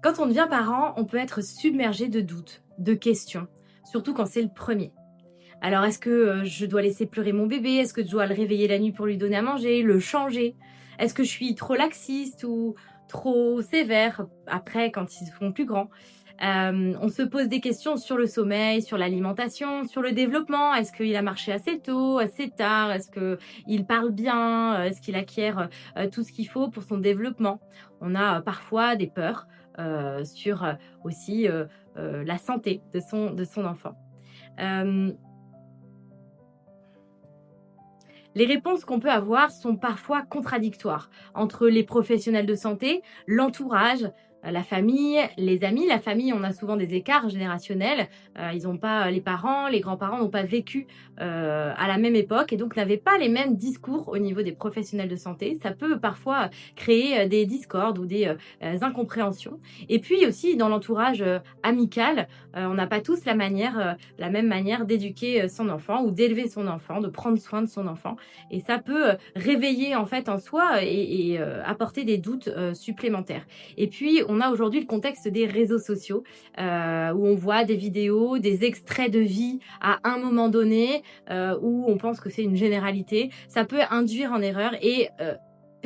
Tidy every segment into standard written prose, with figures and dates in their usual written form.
Quand on devient parent, on peut être submergé de doutes, de questions, surtout quand c'est le premier. Alors, est-ce que je dois laisser pleurer mon bébé? Est-ce que je dois le réveiller la nuit pour lui donner à manger, le changer? Est-ce que je suis trop laxiste ou trop sévère après quand ils seront plus grands? On se pose des questions sur le sommeil, sur l'alimentation, sur le développement. Est-ce qu'il a marché assez tôt, assez tard? Est-ce qu'il parle bien? Est-ce qu'il acquiert tout ce qu'il faut pour son développement? On a parfois des peurs sur aussi la santé de son enfant. Euh, Les réponses qu'on peut avoir sont parfois contradictoires entre les professionnels de santé, l'entourage, la famille, les amis. La famille, on a souvent des écarts générationnels. Ils n'ont pas, les parents, les grands-parents n'ont pas vécu à la même époque et donc n'avaient pas les mêmes discours au niveau des professionnels de santé. Ça peut parfois créer des discordes ou des incompréhensions. Et puis aussi dans l'entourage amical, on n'a pas tous la même manière d'éduquer son enfant ou d'élever son enfant, de prendre soin de son enfant. Et ça peut réveiller en fait en soi et apporter des doutes supplémentaires. Et puis, on a aujourd'hui le contexte des réseaux sociaux où on voit des vidéos, des extraits de vie à un moment donné où on pense que c'est une généralité. Ça peut induire en erreur et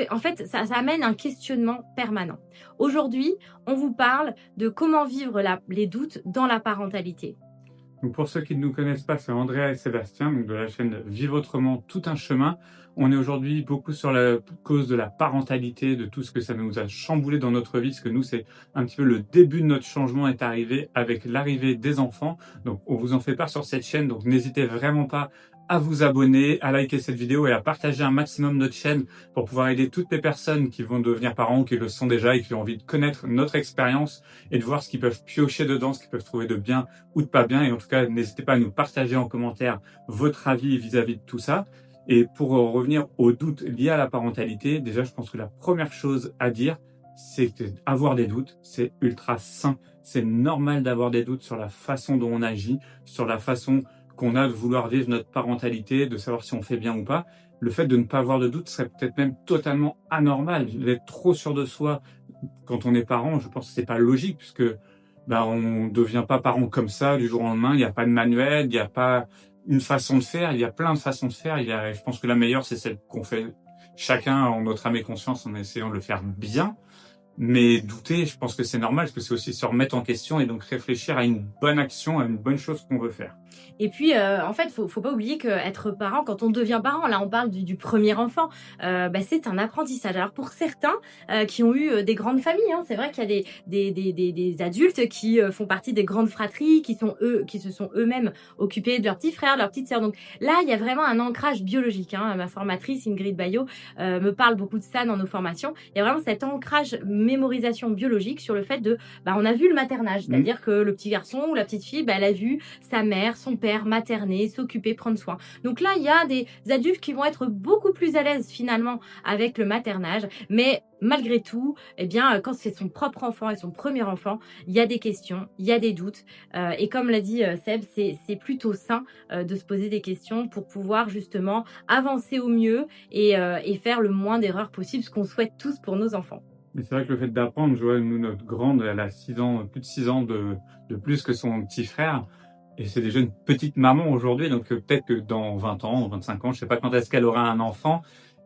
en fait, ça amène un questionnement permanent. Aujourd'hui, on vous parle de comment vivre les doutes dans la parentalité. Donc pour ceux qui ne nous connaissent pas, c'est Andrea et Sébastien, donc de la chaîne Vive Autrement, tout un chemin. On est aujourd'hui beaucoup sur la cause de la parentalité, de tout ce que ça nous a chamboulé dans notre vie, parce que nous, c'est un petit peu le début de notre changement est arrivé avec l'arrivée des enfants. Donc on vous en fait part sur cette chaîne, donc n'hésitez vraiment pas à vous abonner, à liker cette vidéo et à partager un maximum notre chaîne pour pouvoir aider toutes les personnes qui vont devenir parents ou qui le sont déjà et qui ont envie de connaître notre expérience et de voir ce qu'ils peuvent piocher dedans, ce qu'ils peuvent trouver de bien ou de pas bien. Et en tout cas, n'hésitez pas à nous partager en commentaire votre avis vis-à-vis de tout ça. Et pour revenir aux doutes liés à la parentalité, déjà, je pense que la première chose à dire, c'est que avoir des doutes, c'est ultra sain. C'est normal d'avoir des doutes sur la façon dont on agit, sur la façon qu'on a de vouloir vivre notre parentalité, de savoir si on fait bien ou pas. Le fait de ne pas avoir de doute serait peut-être même totalement anormal. D'être trop sûr de soi quand on est parent, je pense que c'est pas logique puisque on devient pas parent comme ça du jour au lendemain. Il n'y a pas de manuel, il n'y a pas une façon de faire. Il y a plein de façons de faire. Je pense que la meilleure, c'est celle qu'on fait chacun en notre âme et conscience en essayant de le faire bien. Mais douter, je pense que c'est normal parce que c'est aussi se remettre en question et donc réfléchir à une bonne action, à une bonne chose qu'on veut faire. Et puis, en fait, faut pas oublier qu'être parent, quand on devient parent, là, on parle du premier enfant, c'est un apprentissage. Alors pour certains qui ont eu des grandes familles, hein, c'est vrai qu'il y a des adultes qui font partie des grandes fratries, qui se sont eux-mêmes occupés de leurs petits frères, de leurs petites sœurs. Donc là, il y a vraiment un ancrage biologique. Hein. Ma formatrice Ingrid Bayo me parle beaucoup de ça dans nos formations. Il y a vraiment cet ancrage mémorisation biologique sur le fait on a vu le maternage, c'est-à-dire que le petit garçon ou la petite fille, elle a vu sa mère, son père materner, s'occuper, prendre soin. Donc là, il y a des adultes qui vont être beaucoup plus à l'aise finalement avec le maternage, mais malgré tout, quand c'est son propre enfant et son premier enfant, il y a des questions, il y a des doutes. Et comme l'a dit Seb, c'est plutôt sain de se poser des questions pour pouvoir justement avancer au mieux et faire le moins d'erreurs possible, ce qu'on souhaite tous pour nos enfants. Mais c'est vrai que le fait d'apprendre, je vois, nous, notre grande, elle a 6 ans, plus de 6 ans de plus que son petit frère. Et c'est déjà une petite maman aujourd'hui, donc peut-être que dans 20 ans, 25 ans, je sais pas quand est-ce qu'elle aura un enfant,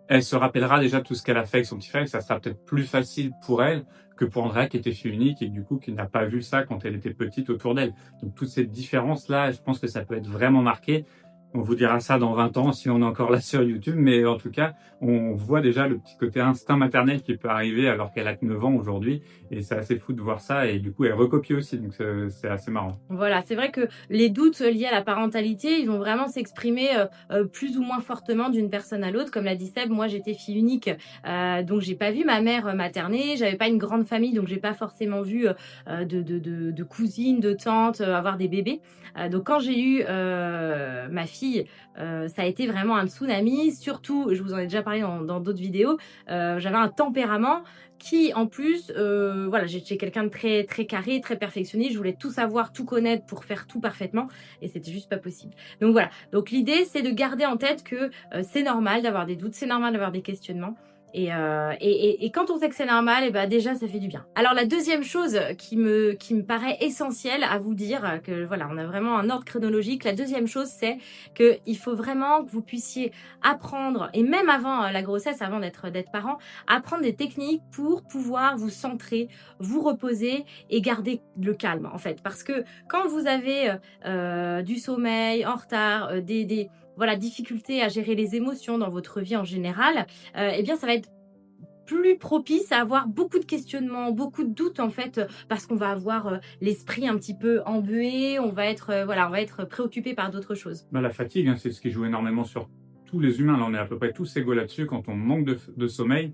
elle se rappellera déjà tout ce qu'elle a fait avec son petit frère, et ça sera peut-être plus facile pour elle que pour Andrea qui était fille unique et du coup qui n'a pas vu ça quand elle était petite autour d'elle. Donc toute cette différence-là, je pense que ça peut être vraiment marqué. On vous dira ça dans 20 ans si on est encore là sur YouTube, mais en tout cas, on voit déjà le petit côté instinct maternel qui peut arriver alors qu'elle a que 9 ans aujourd'hui. Et c'est assez fou de voir ça. Et du coup, elle recopie aussi, donc c'est assez marrant. Voilà, c'est vrai que les doutes liés à la parentalité, ils vont vraiment s'exprimer plus ou moins fortement d'une personne à l'autre. Comme l'a dit Seb, moi j'étais fille unique, donc j'ai pas vu ma mère materner. J'avais pas une grande famille, donc j'ai pas forcément vu de cousines, de tantes avoir des bébés. Donc quand j'ai eu ma fille, ça a été vraiment un tsunami. Surtout, je vous en ai déjà parlé dans d'autres vidéos, j'avais un tempérament qui, en plus, j'étais quelqu'un de très, très carré, très perfectionniste. Je voulais tout savoir, tout connaître pour faire tout parfaitement. Et c'était juste pas possible. Donc voilà. Donc l'idée, c'est de garder en tête que c'est normal d'avoir des doutes, c'est normal d'avoir des questionnements. Et quand on sait que c'est normal, et ben déjà ça fait du bien. Alors la deuxième chose qui me paraît essentielle à vous dire, que voilà, on a vraiment un ordre chronologique. La deuxième chose, c'est que il faut vraiment que vous puissiez apprendre, et même avant la grossesse, avant d'être parent, apprendre des techniques pour pouvoir vous centrer, vous reposer et garder le calme en fait. Parce que quand vous avez du sommeil en retard, voilà, difficultés à gérer les émotions dans votre vie en général, eh bien ça va être plus propice à avoir beaucoup de questionnements, beaucoup de doutes en fait, parce qu'on va avoir l'esprit un petit peu embué, on va être voilà, on va être préoccupé par d'autres choses. Bah, la fatigue, hein, c'est ce qui joue énormément sur tous les humains. Là, on est à peu près tous égaux là-dessus. Quand on manque de sommeil,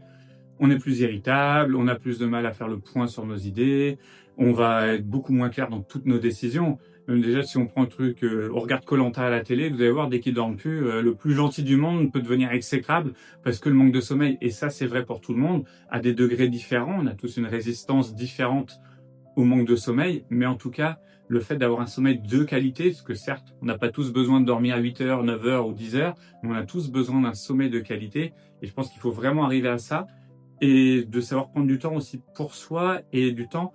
on est plus irritable, on a plus de mal à faire le point sur nos idées, on va être beaucoup moins clair dans toutes nos décisions. Même déjà, si on prend le truc, on regarde koh à la télé, vous allez voir, dès qu'il dorme plus, le plus gentil du monde peut devenir exécrable parce que le manque de sommeil, et ça c'est vrai pour tout le monde, à des degrés différents, on a tous une résistance différente au manque de sommeil, mais en tout cas, le fait d'avoir un sommeil de qualité, parce que certes, on n'a pas tous besoin de dormir à 8 heures, 9 heures ou 10 heures, mais on a tous besoin d'un sommeil de qualité, et je pense qu'il faut vraiment arriver à ça, et de savoir prendre du temps aussi pour soi, et du temps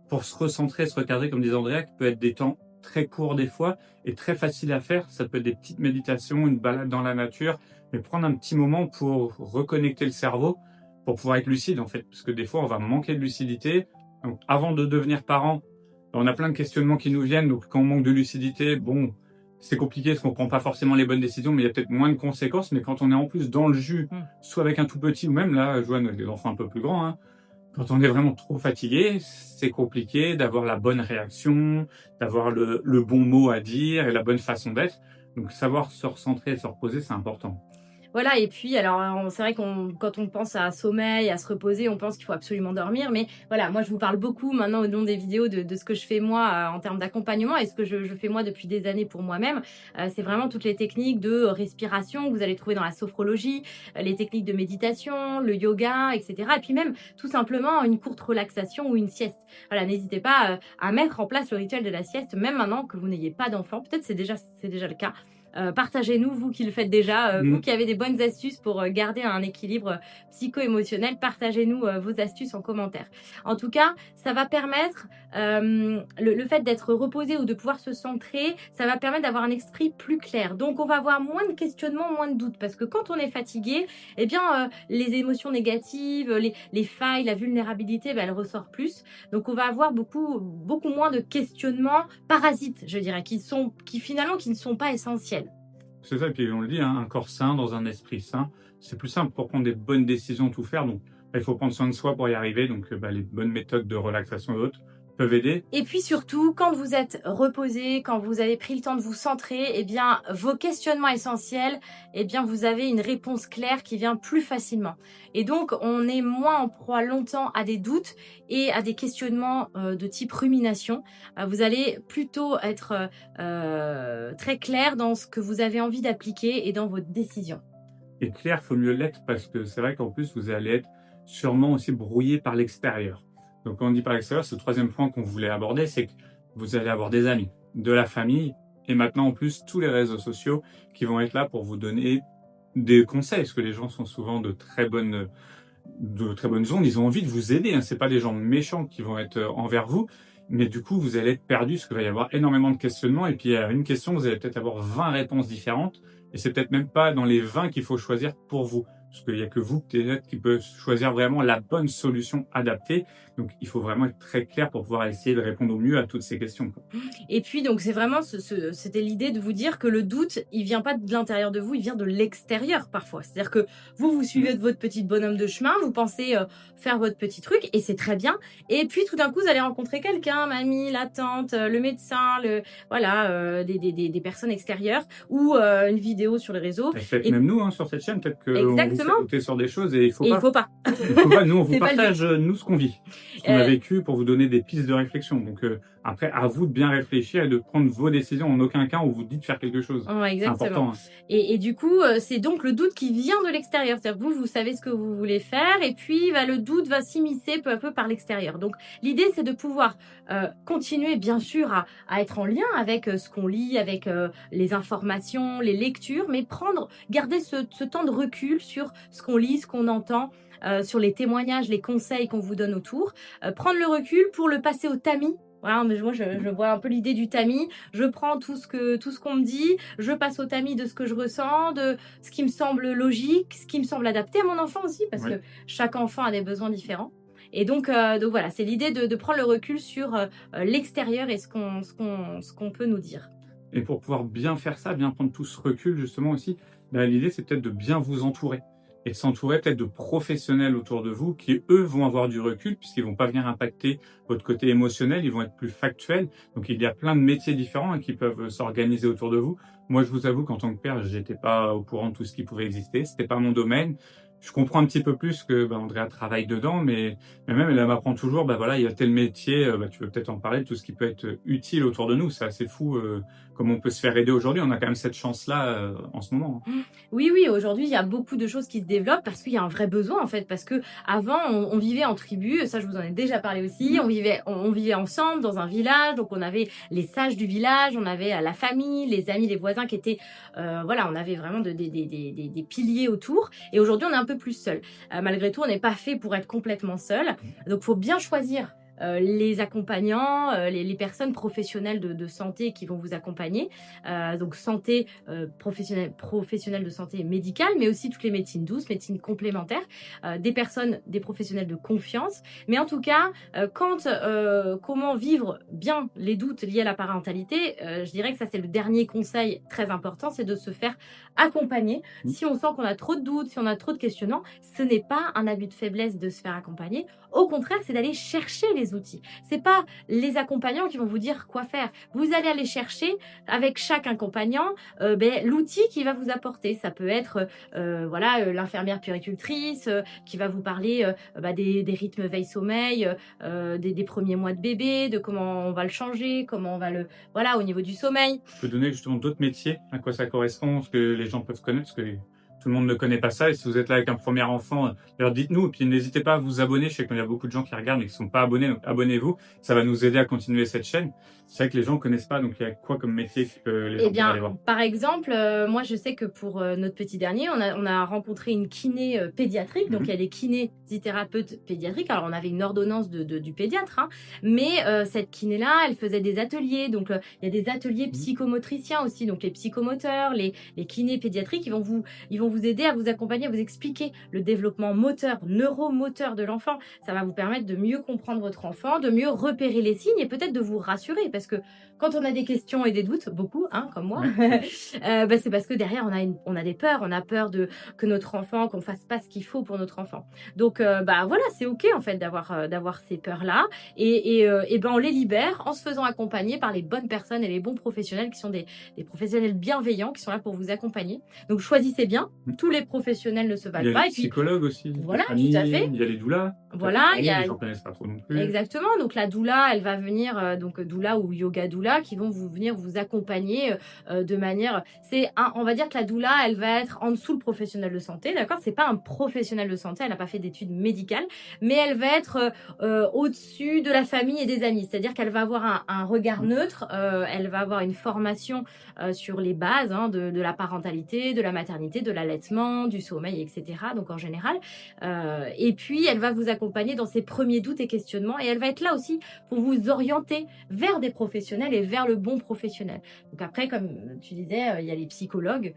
pour se recentrer, se recadrer, comme disait Andrea, qui peut être des temps très courts des fois, et très faciles à faire. Ça peut être des petites méditations, une balade dans la nature, mais prendre un petit moment pour reconnecter le cerveau, pour pouvoir être lucide en fait, parce que des fois on va manquer de lucidité. Donc avant de devenir parent, on a plein de questionnements qui nous viennent, donc quand on manque de lucidité, bon, c'est compliqué parce qu'on prend pas forcément les bonnes décisions, mais il y a peut-être moins de conséquences. Mais quand on est en plus dans le jus, soit avec un tout petit, ou même là, Joanne, avec des enfants un peu plus grands, hein, quand on est vraiment trop fatigué, c'est compliqué d'avoir la bonne réaction, d'avoir le bon mot à dire et la bonne façon d'être. Donc savoir se recentrer et se reposer, c'est important. Voilà, et puis alors c'est vrai quand on pense à sommeil, à se reposer, on pense qu'il faut absolument dormir, mais voilà, moi je vous parle beaucoup maintenant au long des vidéos de ce que je fais moi en termes d'accompagnement et ce que je fais moi depuis des années pour moi-même. C'est vraiment toutes les techniques de respiration que vous allez trouver dans la sophrologie, les techniques de méditation, le yoga, etc. Et puis même tout simplement une courte relaxation ou une sieste. Voilà, n'hésitez pas à mettre en place le rituel de la sieste, même maintenant que vous n'ayez pas d'enfant. Peut-être c'est déjà le cas. Partagez-nous, vous qui le faites déjà, vous qui avez des bonnes astuces pour garder un équilibre psycho-émotionnel, partagez-nous vos astuces en commentaire. En tout cas, ça va permettre, le fait d'être reposé ou de pouvoir se centrer, ça va permettre d'avoir un esprit plus clair. Donc on va avoir moins de questionnements, moins de doutes, parce que quand on est fatigué, eh bien les émotions négatives, les failles, la vulnérabilité, elle ressort plus. Donc on va avoir beaucoup moins de questionnements parasites, je dirais, qui finalement ne sont pas essentiels. C'est ça, et puis on le dit, hein, un corps sain dans un esprit sain, c'est plus simple pour prendre des bonnes décisions, tout faire. Donc, il faut prendre soin de soi pour y arriver. Donc, les bonnes méthodes de relaxation et autres peuvent aider. Et puis surtout, quand vous êtes reposé, quand vous avez pris le temps de vous centrer, eh bien, vos questionnements essentiels, eh bien, vous avez une réponse claire qui vient plus facilement. Et donc, on est moins en proie longtemps à des doutes et à des questionnements de type rumination. Vous allez plutôt être très clair dans ce que vous avez envie d'appliquer et dans vos décisions. Et clair, il faut mieux l'être parce que c'est vrai qu'en plus, vous allez être sûrement aussi brouillé par l'extérieur. Donc, quand on dit par l'extérieur, c'est le troisième point qu'on voulait aborder, c'est que vous allez avoir des amis, de la famille, et maintenant en plus tous les réseaux sociaux qui vont être là pour vous donner des conseils, parce que les gens sont souvent de très bonnes ondes, ils ont envie de vous aider, hein. C'est pas des gens méchants qui vont être envers vous, mais du coup vous allez être perdu, parce qu'il va y avoir énormément de questionnements, et puis à une question, vous allez peut-être avoir 20 réponses différentes, et c'est peut-être même pas dans les 20 qu'il faut choisir pour vous. Parce qu'il n'y a que vous peut-être qui peut choisir vraiment la bonne solution adaptée. Donc, il faut vraiment être très clair pour pouvoir essayer de répondre au mieux à toutes ces questions. Et puis, donc, c'est vraiment, c'était l'idée de vous dire que le doute, il vient pas de l'intérieur de vous, il vient de l'extérieur parfois. C'est-à-dire que vous suivez votre petit bonhomme de chemin, vous pensez faire votre petit truc, et c'est très bien. Et puis, tout d'un coup, vous allez rencontrer quelqu'un, mamie, la tante, le médecin, des personnes extérieures, ou une vidéo sur les réseaux. Et peut-être même nous, hein, sur cette chaîne, peut-être qu'on vous fait douter sur des choses et il faut pas. Il faut pas. Nous, on vous partage, nous, ce qu'on vit, ce qu'on a vécu pour vous donner des pistes de réflexion. Donc, après, à vous de bien réfléchir et de prendre vos décisions. En aucun cas, on vous dit de faire quelque chose. Ouais, exactement. C'est important. Hein. Et du coup, c'est donc le doute qui vient de l'extérieur. C'est-à-dire que vous savez ce que vous voulez faire et puis le doute va s'immiscer peu à peu par l'extérieur. Donc, l'idée, c'est de pouvoir continuer, bien sûr, à être en lien avec ce qu'on lit, avec les informations, les lectures, mais garder ce temps de recul sur ce qu'on lit, ce qu'on entend, sur les témoignages, les conseils qu'on vous donne autour. Prendre le recul pour le passer au tamis. Voilà, mais moi, je vois un peu l'idée du tamis. Je prends tout ce qu'on me dit, je passe au tamis de ce que je ressens, de ce qui me semble logique, ce qui me semble adapté à mon enfant aussi, parce que chaque enfant a des besoins différents. Et donc voilà, c'est l'idée de prendre le recul sur l'extérieur et ce qu'on peut nous dire. Et pour pouvoir bien faire ça, bien prendre tout ce recul justement aussi, l'idée c'est peut-être de bien vous entourer et de s'entourer peut-être de professionnels autour de vous qui, eux, vont avoir du recul puisqu'ils vont pas venir impacter votre côté émotionnel, ils vont être plus factuels. Donc il y a plein de métiers différents qui peuvent s'organiser autour de vous. Moi, je vous avoue qu'en tant que père, j'étais pas au courant de tout ce qui pouvait exister, c'était pas mon domaine. Je comprends un petit peu plus que Andrea travaille dedans, mais même elle m'apprend toujours, voilà, il y a tel métier, tu veux peut-être en parler de tout ce qui peut être utile autour de nous. C'est assez fou comme on peut se faire aider aujourd'hui. On a quand même cette chance-là en ce moment. Oui, oui, aujourd'hui, il y a beaucoup de choses qui se développent parce qu'il y a un vrai besoin, en fait. Parce que avant, on vivait en tribu, ça, je vous en ai déjà parlé aussi. On vivait ensemble dans un village, donc on avait les sages du village, on avait la famille, les amis, les voisins qui étaient, voilà, on avait vraiment des piliers autour. Et aujourd'hui, on est un peu plus seul. Malgré tout, on n'est pas fait pour être complètement seul. Donc, faut bien choisir les accompagnants, les personnes professionnelles de santé qui vont vous accompagner. Donc santé professionnelle de santé médicale, mais aussi toutes les médecines douces, médecines complémentaires, des professionnels de confiance. Mais en tout cas, comment vivre bien les doutes liés à la parentalité, je dirais que ça c'est le dernier conseil très important, c'est de se faire accompagner. Si on sent qu'on a trop de doutes, si on a trop de questionnements, ce n'est pas un abus de faiblesse de se faire accompagner. Au contraire, c'est d'aller chercher les outils. C'est pas les accompagnants qui vont vous dire quoi faire. Vous allez aller chercher avec chaque accompagnant l'outil qui va vous apporter. Ça peut être l'infirmière puéricultrice qui va vous parler des rythmes veille-sommeil, des premiers mois de bébé, de comment on va le changer, comment on va au niveau du sommeil. Je peux donner justement d'autres métiers, à quoi ça correspond, ce que les gens peuvent connaître, parce que tout le monde ne connaît pas ça. Et si vous êtes là avec un premier enfant, alors dites-nous. Et puis n'hésitez pas à vous abonner. Je sais qu'il y a beaucoup de gens qui regardent et qui ne sont pas abonnés. Donc abonnez-vous. Ça va nous aider à continuer cette chaîne. C'est vrai que les gens ne connaissent pas. Donc il y a quoi comme métier que les gens peuvent aller voir? Par exemple, moi je sais que pour notre petit dernier, on a rencontré une kiné pédiatrique. Donc elle est kinésithérapeute pédiatrique. Alors on avait une ordonnance du pédiatre. Mais cette kiné-là, elle faisait des ateliers. Donc il y a des ateliers psychomotriciens aussi. Donc les psychomoteurs, les kinés pédiatriques, ils vont vous aider à vous accompagner, à vous expliquer le développement moteur, neuromoteur de l'enfant. Ça va vous permettre de mieux comprendre votre enfant, de mieux repérer les signes et peut-être de vous rassurer. Parce que quand on a des questions et des doutes, beaucoup, comme moi, c'est parce que derrière, on a des peurs. On a peur que notre enfant, qu'on fasse pas ce qu'il faut pour notre enfant. Donc, voilà, c'est OK, en fait, d'avoir ces peurs-là. Et on les libère en se faisant accompagner par les bonnes personnes et les bons professionnels qui sont des professionnels bienveillants qui sont là pour vous accompagner. Donc, choisissez bien. Tous les professionnels ne se valent pas. Il y a les psychologues aussi. Voilà, tout à fait. Il y a les doulas. Voilà, les gens connaissent pas trop non plus. Exactement. Donc la doula, elle va venir, doula ou yoga doula, qui vont venir vous accompagner de manière. On va dire que la doula, elle va être en dessous le professionnel de santé, d'accord. C'est pas un professionnel de santé, elle n'a pas fait d'études médicales, mais elle va être au-dessus de la famille et des amis. C'est-à-dire qu'elle va avoir un regard neutre, elle va avoir une formation sur les bases de la parentalité, de la maternité, de l'allaitement, du sommeil, etc. Donc en général, et puis elle va vous accompagner dans ses premiers doutes et questionnements, et elle va être là aussi pour vous orienter vers des professionnels et vers le bon professionnel. Donc après, comme tu disais, il y a les psychologues,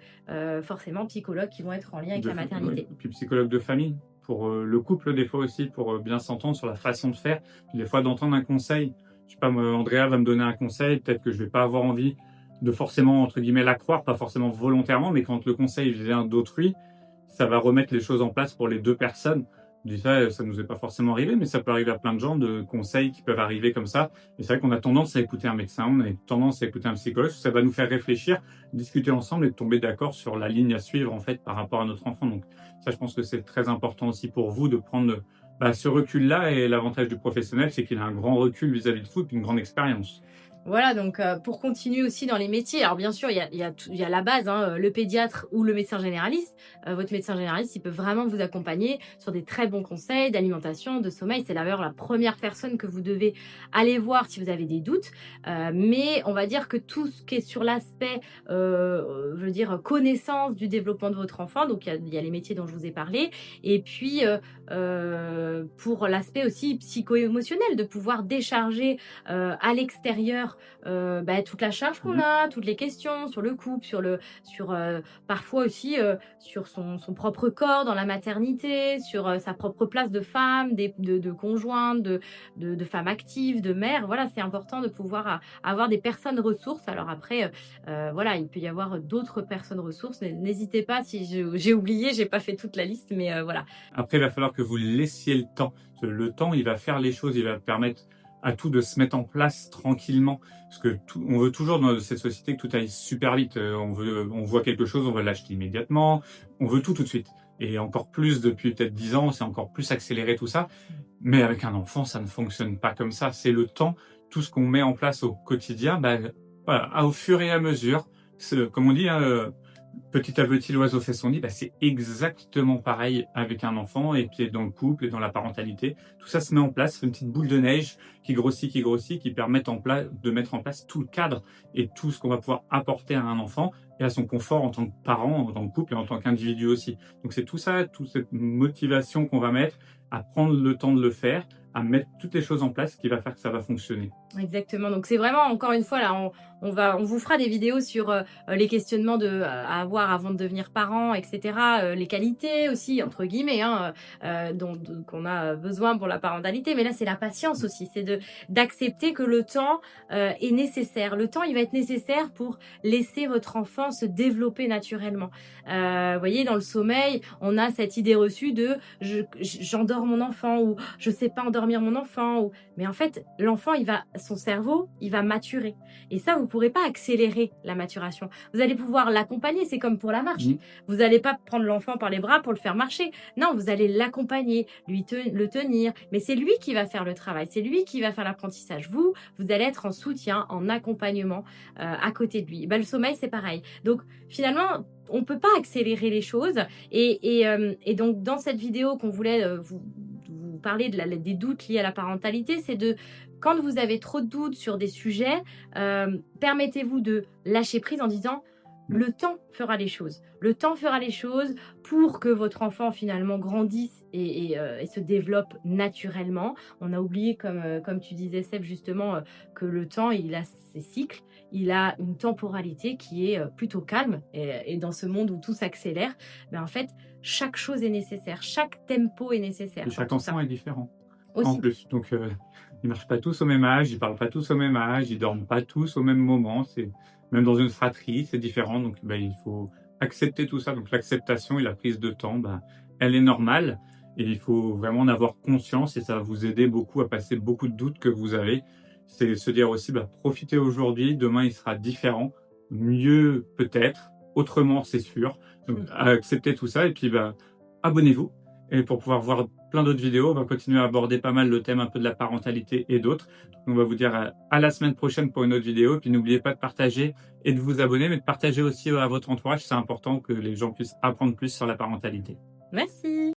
forcément psychologues qui vont être en lien avec la maternité. Puis psychologue de famille, pour le couple des fois aussi, pour bien s'entendre sur la façon de faire. Puis des fois d'entendre un conseil. Je sais pas, moi, Andrea va me donner un conseil, peut-être que je vais pas avoir envie de forcément, entre guillemets, la croire, pas forcément volontairement, mais quand le conseil vient d'autrui, ça va remettre les choses en place pour les deux personnes. Je dis ça nous est pas forcément arrivé, mais ça peut arriver à plein de gens, de conseils qui peuvent arriver comme ça. Et c'est vrai qu'on a tendance à écouter un médecin, on a tendance à écouter un psychologue, ça va nous faire réfléchir, discuter ensemble et tomber d'accord sur la ligne à suivre, en fait, par rapport à notre enfant. Donc, ça, je pense que c'est très important aussi pour vous de prendre ce recul-là. Et l'avantage du professionnel, c'est qu'il a un grand recul vis-à-vis de vous et une grande expérience. Voilà, donc pour continuer aussi dans les métiers, alors bien sûr, il y a la base, hein, le pédiatre ou le médecin généraliste. Votre médecin généraliste, il peut vraiment vous accompagner sur des très bons conseils d'alimentation, de sommeil. C'est d'ailleurs la première personne que vous devez aller voir si vous avez des doutes. Mais on va dire que tout ce qui est sur l'aspect, je veux dire, connaissance du développement de votre enfant, donc il y a les métiers dont je vous ai parlé. Et puis, pour l'aspect aussi psycho-émotionnel, de pouvoir décharger à l'extérieur toute la charge qu'on Mmh. a, toutes les questions sur le couple, sur parfois aussi sur son propre corps dans la maternité, sur sa propre place de femme, de conjointe, de femme active, de mère. Voilà, c'est important de pouvoir avoir des personnes ressources. Alors après, voilà, il peut y avoir d'autres personnes ressources. N'hésitez pas si j'ai oublié, j'ai pas fait toute la liste, mais voilà. Après, il va falloir que vous laissiez le temps. Parce que le temps, il va faire les choses, il va permettre à tout de se mettre en place tranquillement. Parce que on veut toujours dans cette société que tout aille super vite. On voit quelque chose, on veut l'acheter immédiatement. On veut tout de suite. Et encore plus depuis peut-être 10 ans, c'est encore plus accéléré tout ça. Mais avec un enfant, ça ne fonctionne pas comme ça. C'est le temps, tout ce qu'on met en place au quotidien, voilà, au fur et à mesure. Comme on dit, hein, petit à petit, l'oiseau fait son nid. C'est exactement pareil avec un enfant et puis dans le couple et dans la parentalité. Tout ça se met en place, c'est une petite boule de neige qui grossit, qui permet de mettre en place tout le cadre et tout ce qu'on va pouvoir apporter à un enfant et à son confort en tant que parent, en tant que couple et en tant qu'individu aussi. Donc c'est tout ça, toute cette motivation qu'on va mettre à prendre le temps de le faire, à mettre toutes les choses en place qui va faire que ça va fonctionner. Exactement. Donc c'est vraiment encore une fois là, on vous fera des vidéos sur les questionnements à avoir avant de devenir parent, etc. Les qualités aussi entre guillemets qu'on a besoin pour la parentalité. Mais là c'est la patience aussi, c'est d'accepter que le temps est nécessaire. Le temps il va être nécessaire pour laisser votre enfant se développer naturellement. Vous voyez, dans le sommeil, on a cette idée reçue de j'endors mon enfant ou je sais pas endormir mon enfant mais en fait l'enfant son cerveau, il va maturer. Et ça, vous ne pourrez pas accélérer la maturation. Vous allez pouvoir l'accompagner, c'est comme pour la marche. Mmh. Vous n'allez pas prendre l'enfant par les bras pour le faire marcher. Non, vous allez l'accompagner, le tenir. Mais c'est lui qui va faire le travail, c'est lui qui va faire l'apprentissage. Vous allez être en soutien, en accompagnement à côté de lui. Le sommeil, c'est pareil. Donc, finalement, on ne peut pas accélérer les choses. Et donc, dans cette vidéo qu'on voulait vous parler des doutes liés à la parentalité, c'est quand vous avez trop de doutes sur des sujets, permettez-vous de lâcher prise en disant le temps fera les choses. Le temps fera les choses pour que votre enfant finalement grandisse et se développe naturellement. On a oublié, comme tu disais Seb justement, que le temps il a ses cycles, il a une temporalité qui est plutôt calme et dans ce monde où tout s'accélère, en fait chaque chose est nécessaire, chaque tempo est nécessaire. Et chaque enfant est différent. Aussi. En plus. Donc, ils marchent pas tous au même âge, ils parlent pas tous au même âge, ils dorment pas tous au même moment. Même dans une fratrie, c'est différent. Donc, il faut accepter tout ça. Donc, l'acceptation et la prise de temps, elle est normale. Et il faut vraiment en avoir conscience et ça va vous aider beaucoup à passer beaucoup de doutes que vous avez. C'est se dire aussi, profitez aujourd'hui, demain il sera différent, mieux peut-être, autrement c'est sûr. Donc, acceptez tout ça et puis, abonnez-vous. Et pour pouvoir voir plein d'autres vidéos, on va continuer à aborder pas mal le thème un peu de la parentalité et d'autres. On va vous dire à la semaine prochaine pour une autre vidéo. Puis n'oubliez pas de partager et de vous abonner, mais de partager aussi à votre entourage. C'est important que les gens puissent apprendre plus sur la parentalité. Merci.